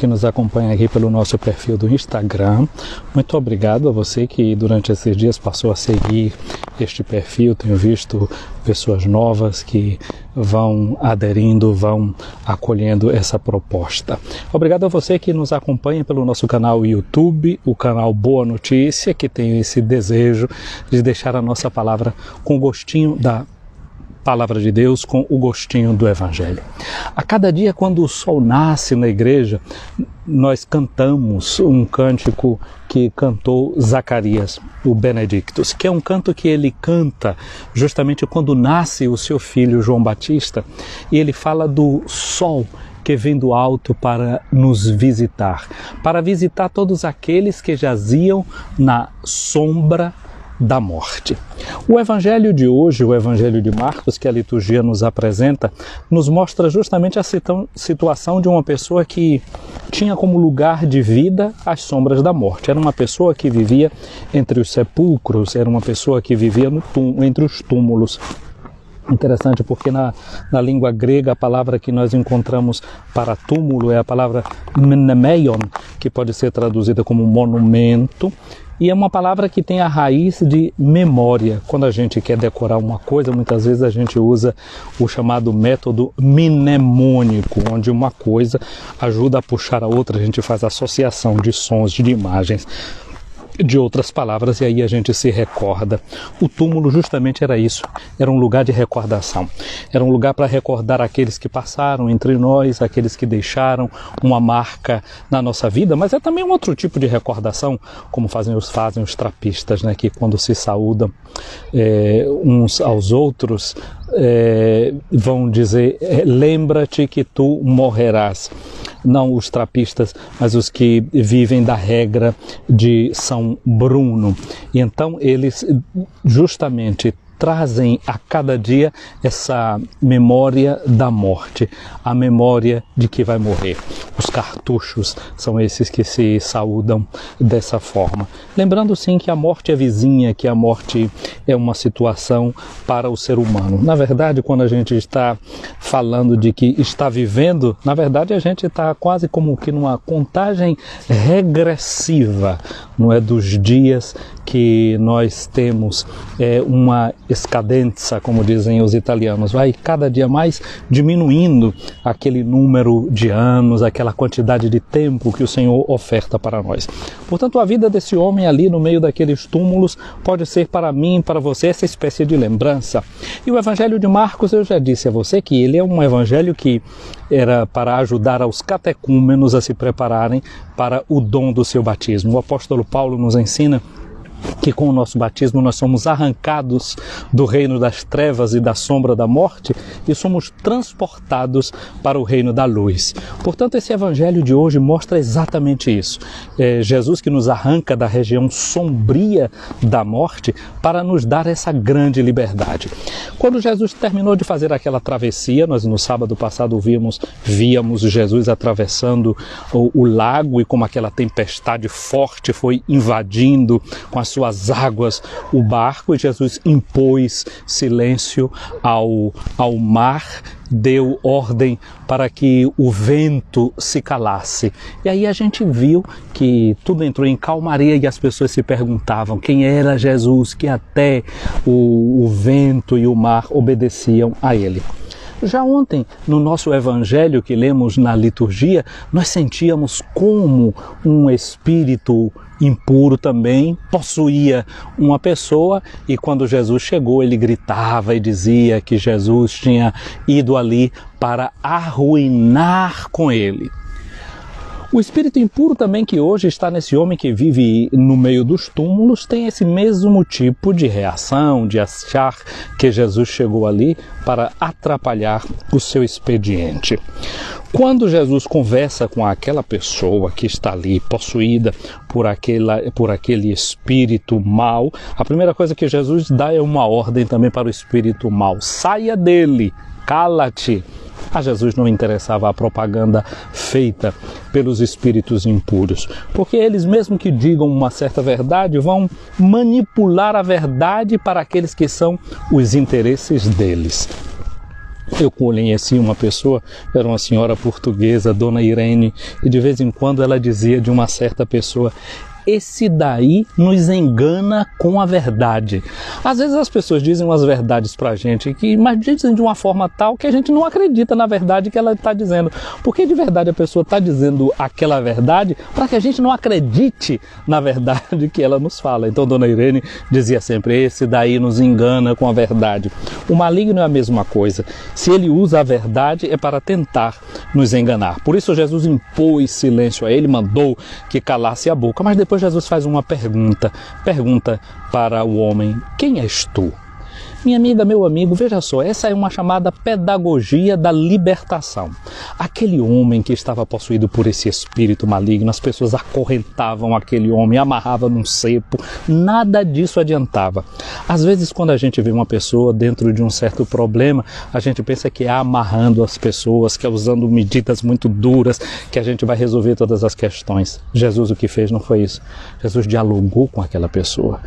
que nos acompanha aqui pelo nosso perfil do Instagram. Muito obrigado a você que durante esses dias passou a seguir este perfil. Tenho visto pessoas novas que vão aderindo, vão acolhendo essa proposta. Obrigado a você que nos acompanha pelo nosso canal YouTube, o canal Boa Notícia, que tem esse desejo de deixar a nossa palavra com gostinho da Palavra de Deus, com o gostinho do Evangelho. A cada dia, quando o sol nasce na igreja, nós cantamos um cântico que cantou Zacarias, o Benedictus, que é um canto que ele canta justamente quando nasce o seu filho João Batista, e ele fala do sol que vem do alto para nos visitar, para visitar todos aqueles que jaziam na sombra da morte. O Evangelho de hoje, o Evangelho de Marcos, que a liturgia nos apresenta, nos mostra justamente a situação de uma pessoa que tinha como lugar de vida as sombras da morte. Era uma pessoa que vivia entre os sepulcros, era uma pessoa que vivia entre os túmulos. Interessante porque na língua grega a palavra que nós encontramos para túmulo é a palavra mnemeion, que pode ser traduzida como monumento, e é uma palavra que tem a raiz de memória. Quando a gente quer decorar uma coisa, muitas vezes a gente usa o chamado método mnemônico, onde uma coisa ajuda a puxar a outra, a gente faz associação de sons, de imagens, de outras palavras, e aí a gente se recorda. O túmulo justamente era isso, era um lugar de recordação, era um lugar para recordar aqueles que passaram entre nós, aqueles que deixaram uma marca na nossa vida, mas é também um outro tipo de recordação, como fazem os trapistas, né, que quando se saúdam uns aos outros, vão dizer, lembra-te que tu morrerás. Não os trapistas, mas os que vivem da regra de São Bruno. E então eles justamente trazem a cada dia essa memória da morte, a memória de que vai morrer. Os cartuchos são esses que se saúdam dessa forma. Lembrando sim que a morte é vizinha, que a morte é uma situação para o ser humano. Na verdade, quando a gente está falando de que está vivendo, na verdade a gente está quase como que numa contagem regressiva, não é, dos dias que nós temos uma escadenza, como dizem os italianos, vai cada dia mais diminuindo aquele número de anos, aquela quantidade de tempo que o Senhor oferta para nós. Portanto, a vida desse homem ali no meio daqueles túmulos pode ser para mim, para você, essa espécie de lembrança. E o Evangelho de Marcos, eu já disse a você que ele é um evangelho que era para ajudar aos catecúmenos a se prepararem para o dom do seu batismo. O apóstolo Paulo nos ensina que com o nosso batismo nós somos arrancados do reino das trevas e da sombra da morte e somos transportados para o reino da luz. Portanto, esse evangelho de hoje mostra exatamente isso. Jesus que nos arranca da região sombria da morte para nos dar essa grande liberdade. Quando Jesus terminou de fazer aquela travessia, nós no sábado passado víamos Jesus atravessando o lago e como aquela tempestade forte foi invadindo com as suas águas o barco, e Jesus impôs silêncio ao mar, deu ordem para que o vento se calasse. E aí a gente viu que tudo entrou em calmaria e as pessoas se perguntavam quem era Jesus, que até o vento e o mar obedeciam a ele. Já ontem, no nosso evangelho que lemos na liturgia, nós sentíamos como um espírito impuro também possuía uma pessoa, e quando Jesus chegou ele gritava e dizia que Jesus tinha ido ali para arruinar com ele. O espírito impuro também que hoje está nesse homem que vive no meio dos túmulos tem esse mesmo tipo de reação, de achar que Jesus chegou ali para atrapalhar o seu expediente. Quando Jesus conversa com aquela pessoa que está ali possuída por aquele espírito mau, a primeira coisa que Jesus dá é uma ordem também para o espírito mau: saia dele, cala-te. A Jesus não interessava a propaganda feita pelos espíritos impuros, porque eles, mesmo que digam uma certa verdade, vão manipular a verdade para aqueles que são os interesses deles. Eu conheci uma pessoa, era uma senhora portuguesa, Dona Irene, e de vez em quando ela dizia de uma certa pessoa: esse daí nos engana com a verdade. Às vezes as pessoas dizem umas verdades pra gente, mas dizem de uma forma tal que a gente não acredita na verdade que ela está dizendo. Porque de verdade a pessoa está dizendo aquela verdade para que a gente não acredite na verdade que ela nos fala. Então Dona Irene dizia sempre: esse daí nos engana com a verdade. O maligno é a mesma coisa. Se ele usa a verdade é para tentar nos enganar. Por isso Jesus impôs silêncio a ele, mandou que calasse a boca, mas depois Jesus faz uma pergunta para o homem: quem és tu? Minha amiga, meu amigo, veja só, essa é uma chamada pedagogia da libertação. Aquele homem que estava possuído por esse espírito maligno, as pessoas acorrentavam aquele homem, amarravam num cepo, nada disso adiantava. Às vezes, quando a gente vê uma pessoa dentro de um certo problema, a gente pensa que é amarrando as pessoas, que é usando medidas muito duras, que a gente vai resolver todas as questões. Jesus o que fez não foi isso. Jesus dialogou com aquela pessoa,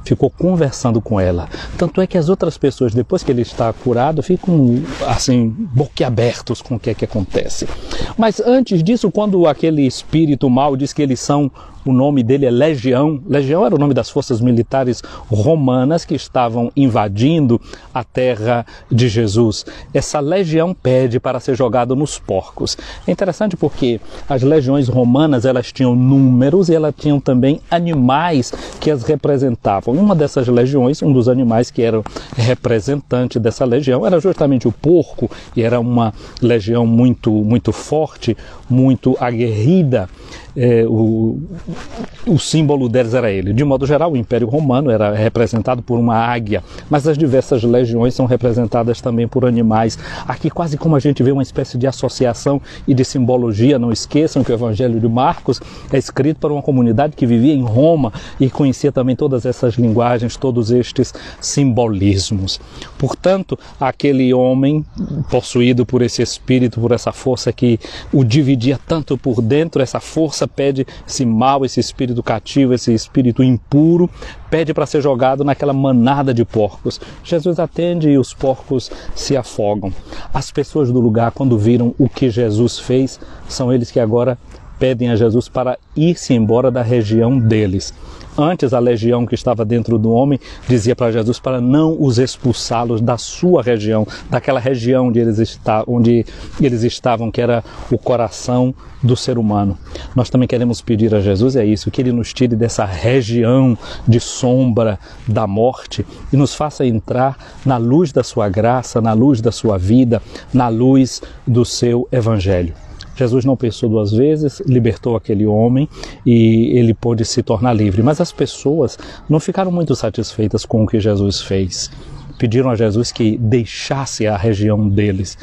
ficou conversando com ela. Tanto é que as outras pessoas, depois que ele está curado, ficam assim, boquiabertos com o que é que acontece. Mas antes disso, quando aquele espírito mau diz que eles são, o nome dele é Legião. Legião era o nome das forças militares romanas que estavam invadindo a terra de Jesus. Essa legião pede para ser jogada nos porcos. É interessante porque as legiões romanas, elas tinham números e elas tinham também animais que as representavam. Uma dessas legiões, um dos animais que era representante dessa legião, era justamente o porco, e era uma legião muito forte, muito aguerrida. O símbolo deles era ele. De modo geral, o Império Romano era representado por uma águia, mas as diversas legiões são representadas também por animais. Aqui quase como a gente vê uma espécie de associação e de simbologia. Não esqueçam que o Evangelho de Marcos é escrito para uma comunidade que vivia em Roma e conhecia também todas essas linguagens, todos estes simbolismos. Portanto, aquele homem possuído por esse espírito, por essa força que o dividia tanto por dentro, essa força pede, esse mal, esse espírito cativo, esse espírito impuro, pede para ser jogado naquela manada de porcos. Jesus atende e os porcos se afogam. As pessoas do lugar, quando viram o que Jesus fez, são eles que agora pedem a Jesus para ir-se embora da região deles. Antes, a legião que estava dentro do homem dizia para Jesus para não os expulsá-los da sua região, daquela região onde eles estavam, que era o coração do ser humano. Nós também queremos pedir a Jesus, é isso, que Ele nos tire dessa região de sombra da morte e nos faça entrar na luz da sua graça, na luz da sua vida, na luz do seu Evangelho. Jesus não pensou duas vezes, libertou aquele homem e ele pôde se tornar livre. Mas as pessoas não ficaram muito satisfeitas com o que Jesus fez. Pediram a Jesus que deixasse a região deles.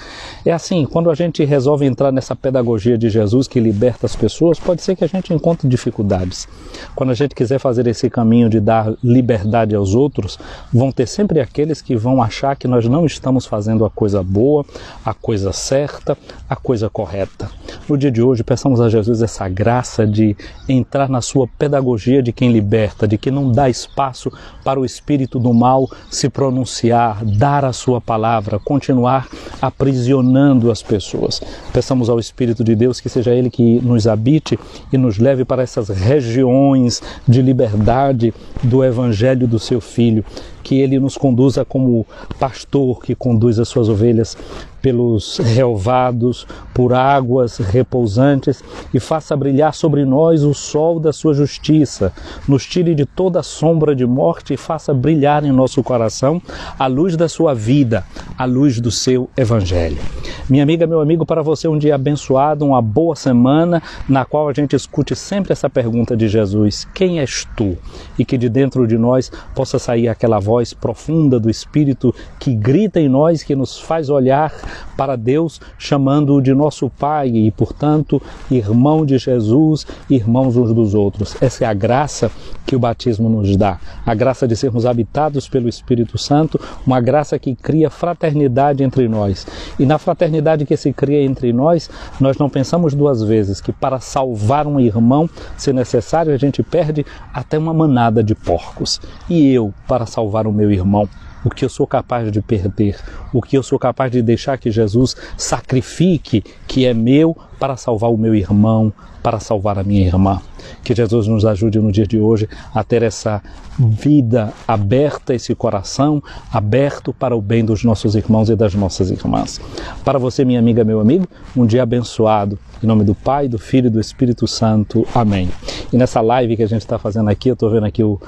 É assim, quando a gente resolve entrar nessa pedagogia de Jesus que liberta as pessoas, pode ser que a gente encontre dificuldades. Quando a gente quiser fazer esse caminho de dar liberdade aos outros, vão ter sempre aqueles que vão achar que nós não estamos fazendo a coisa boa, a coisa certa, a coisa correta. No dia de hoje, peçamos a Jesus essa graça de entrar na sua pedagogia de quem liberta, de quem não dá espaço para o espírito do mal se pronunciar, dar a sua palavra, continuar aprisionando as pessoas. Peçamos ao Espírito de Deus que seja Ele que nos habite e nos leve para essas regiões de liberdade do Evangelho do seu Filho, que Ele nos conduza como pastor que conduz as suas ovelhas pelos relvados, por águas repousantes e faça brilhar sobre nós o sol da sua justiça, nos tire de toda sombra de morte e faça brilhar em nosso coração a luz da sua vida, a luz do seu Evangelho. Minha amiga, meu amigo, para você um dia abençoado, uma boa semana, na qual a gente escute sempre essa pergunta de Jesus: quem és tu? E que de dentro de nós possa sair aquela voz profunda do Espírito que grita em nós, que nos faz olhar para Deus, chamando-o de nosso Pai e, portanto, irmão de Jesus, irmãos uns dos outros. Essa é a graça que o batismo nos dá, a graça de sermos habitados pelo Espírito Santo, uma graça que cria fraternidade entre nós. E na fraternidade que se cria entre nós, nós não pensamos duas vezes que para salvar um irmão, se necessário, a gente perde até uma manada de porcos. E eu, para salvar o meu irmão, o que eu sou capaz de perder, o que eu sou capaz de deixar que Jesus sacrifique, que é meu, para salvar o meu irmão, para salvar a minha irmã. Que Jesus nos ajude no dia de hoje a ter essa vida aberta, esse coração aberto para o bem dos nossos irmãos e das nossas irmãs. Para você, minha amiga, meu amigo, um dia abençoado. Em nome do Pai, do Filho e do Espírito Santo. Amém. E nessa live que a gente está fazendo aqui, eu estou vendo aqui o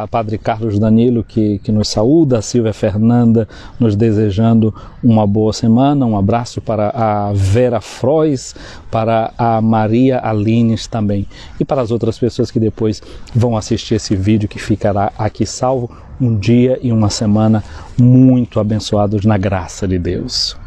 Padre Carlos Danilo que nos saúda, a Silvia Fernanda nos desejando uma boa semana. Um abraço para a Vera Frois, para a Maria Alines também. E para as outras pessoas que depois vão assistir esse vídeo que ficará aqui salvo. Um dia e uma semana muito abençoados na graça de Deus.